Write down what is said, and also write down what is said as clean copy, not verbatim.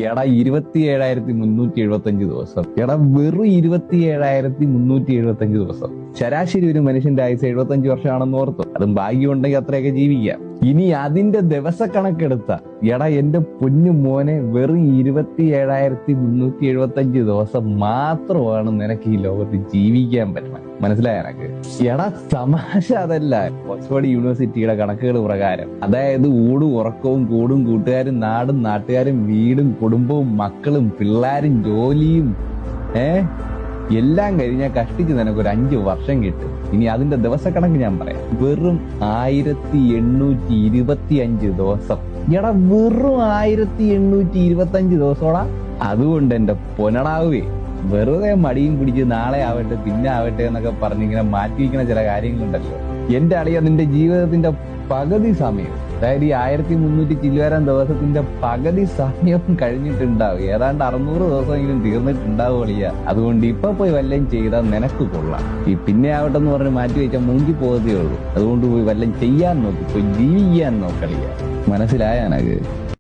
എടാ 27,375 ദിവസം. എടാ വെറും 27,375 ദിവസം. ശരാശരി ഒരു മനുഷ്യന്റെ ആയുസ് 75 വർഷമാണെന്ന് ഓർത്തു. അതും ഭാഗ്യം ഉണ്ടെങ്കിൽ അത്രയൊക്കെ ജീവിക്കാം. ഇനി അതിന്റെ ദിവസക്കണക്കെടുത്ത എടാ എന്റെ പൊന്നു മോനെ, വെറും 27,375 ദിവസം മാത്രമാണ് നിനക്ക് ഈ ലോകത്ത് ജീവിക്കാൻ പറ്റണം. മനസ്സിലായ എനക്ക്? എടാ തമാശ അതല്ല. ഓക്സ്ഫോർഡ് യൂണിവേഴ്സിറ്റിയുടെ കണക്കുകൾ പ്രകാരം, അതായത് ഊടും ഉറക്കവും കൂടും കൂട്ടുകാരും നാടും നാട്ടുകാരും വീടും കുടുംബവും മക്കളും പിള്ളേരും ജോലിയും എല്ലാം കഴിഞ്ഞാൽ കഷ്ടിച്ച് നിനക്ക് ഒരു 5 വർഷം കിട്ടും. ഇനി അതിന്റെ ദിവസക്കണക്ക് ഞാൻ പറയാം. വെറും 1825 ദിവസം. എടാ വെറും 1825 ദിവസോടാ. അതുകൊണ്ട് എന്റെ പൊനടാവേ, വെറുതെ മടിയും പിടിച്ച് നാളെ ആവട്ടെ പിന്നെ ആവട്ടെ എന്നൊക്കെ പറഞ്ഞിങ്ങനെ മാറ്റി വയ്ക്കുന്ന ചില കാര്യങ്ങളുണ്ടല്ലോ. എന്റെ അളിയ, നിന്റെ ജീവിതത്തിന്റെ പകുതി സമയം, അതായത് ഈ 1300 ചില്ലുവാരം ദിവസത്തിന്റെ പകുതി സമയവും കഴിഞ്ഞിട്ടുണ്ടാവും. ഏതാണ്ട് 600 ദിവസമെങ്കിലും തീർന്നിട്ടുണ്ടാവും അളിയ. അതുകൊണ്ട് ഇപ്പൊ പോയി വല്ലതും ചെയ്താൽ നിനക്ക് കൊള്ളാം. ഈ പിന്നെ ആവട്ടെ എന്ന് പറഞ്ഞ് മാറ്റി വെച്ചാൽ മുങ്ങി പോകത്തേ ഉള്ളൂ. അതുകൊണ്ട് പോയി വല്ലതും ചെയ്യാൻ നോക്കി, പോയി ജീവിക്കാൻ നോക്കളിയ. മനസ്സിലായ എനക്ക്?